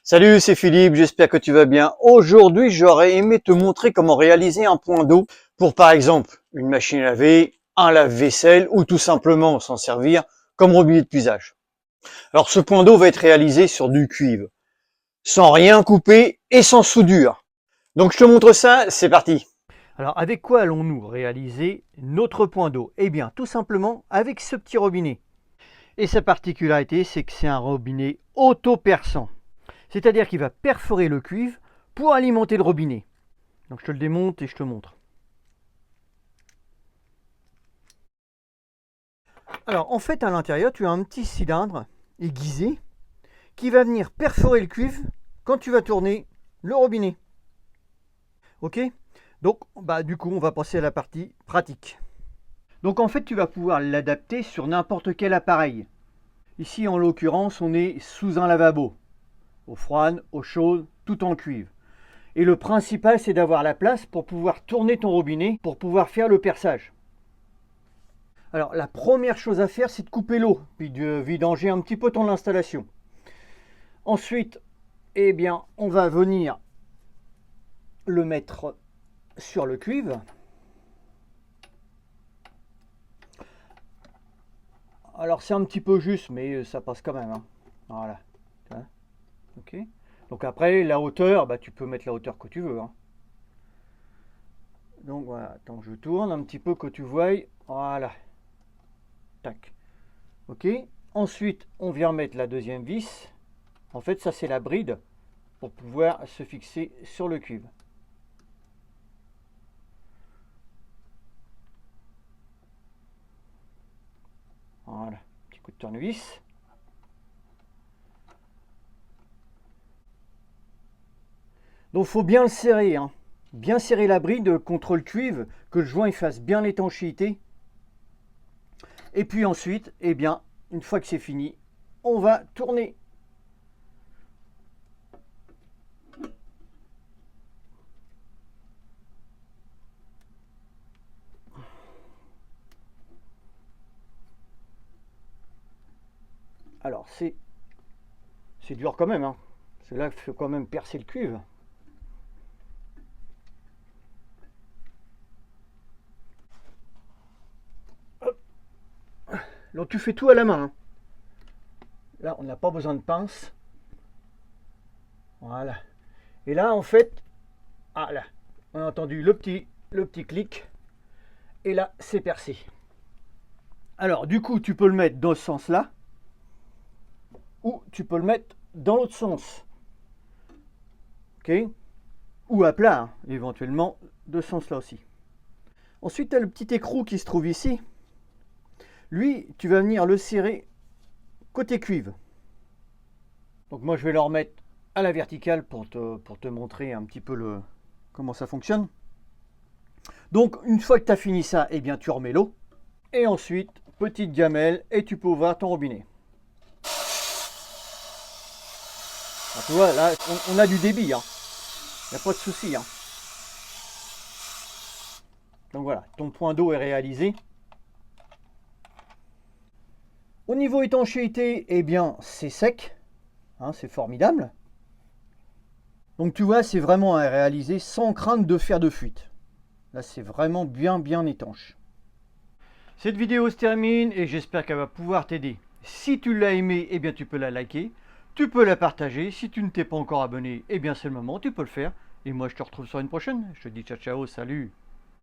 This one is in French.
Salut, c'est Philippe, j'espère que tu vas bien. Aujourd'hui, j'aurais aimé te montrer comment réaliser un point d'eau pour par exemple une machine à laver, un lave-vaisselle ou tout simplement s'en servir comme robinet de puisage. Alors ce point d'eau va être réalisé sur du cuivre, sans rien couper et sans soudure. Donc je te montre ça, c'est parti. Alors avec quoi allons-nous réaliser notre point d'eau? Eh bien tout simplement avec ce petit robinet. Et sa particularité, c'est que c'est un robinet auto-perçant. C'est-à-dire qu'il va perforer le cuivre pour alimenter le robinet. Donc je te le démonte et je te montre. Alors en fait à l'intérieur tu as un petit cylindre aiguisé qui va venir perforer le cuivre quand tu vas tourner le robinet. Ok? Donc du coup on va passer à la partie pratique. Donc en fait tu vas pouvoir l'adapter sur n'importe quel appareil. Ici en l'occurrence on est sous un lavabo. Eau froide, eau chaude, tout en cuivre. Et le principal c'est d'avoir la place pour pouvoir tourner ton robinet, pour pouvoir faire le perçage. Alors la première chose à faire c'est de couper l'eau, puis de vidanger un petit peu ton installation. Ensuite, eh bien, on va venir le mettre sur le cuivre. Alors c'est un petit peu juste, mais ça passe quand même. Hein. Voilà. Ok. Donc après, la hauteur, tu peux mettre la hauteur que tu veux. Hein. Donc voilà, attends, je tourne un petit peu que tu vois. Voilà. Tac. Ok. Ensuite, on vient mettre la deuxième vis. En fait, ça c'est la bride pour pouvoir se fixer sur le cuivre. Voilà, petit coup de tournevis. Donc il faut bien le serrer, hein. Bien serrer la bride contre le cuivre, que le joint il fasse bien l'étanchéité. Et puis ensuite, eh bien, une fois que c'est fini, on va tourner. Alors c'est dur quand même, hein. C'est là qu'il faut quand même percer le cuivre. Hop. Donc tu fais tout à la main. Hein. Là, on n'a pas besoin de pince. Voilà. Et là, en fait, ah là, on a entendu le petit clic. Et là, c'est percé. Alors, du coup, tu peux le mettre dans ce sens-là. Ou tu peux le mettre dans l'autre sens. Ok? Ou à plat, hein, éventuellement, de ce sens-là aussi. Ensuite, tu as le petit écrou qui se trouve ici. Lui, tu vas venir le serrer côté cuivre. Donc moi, je vais le remettre à la verticale pour te montrer un petit peu comment ça fonctionne. Donc, une fois que tu as fini ça, eh bien, tu remets l'eau. Et ensuite, petite gamelle et tu peux ouvrir ton robinet. Alors, tu vois, là, on a du débit. Hein. Il n'y a pas de souci. Hein. Donc voilà, ton point d'eau est réalisé. Au niveau étanchéité, eh bien, c'est sec. Hein, c'est formidable. Donc tu vois, c'est vraiment à réaliser sans crainte de faire de fuite. Là, c'est vraiment bien étanche. Cette vidéo se termine et j'espère qu'elle va pouvoir t'aider. Si tu l'as aimé, eh bien tu peux la liker. Tu peux la partager. Si tu ne t'es pas encore abonné, eh bien c'est le moment, tu peux le faire. Et moi, je te retrouve sur une prochaine. Je te dis ciao, ciao, salut.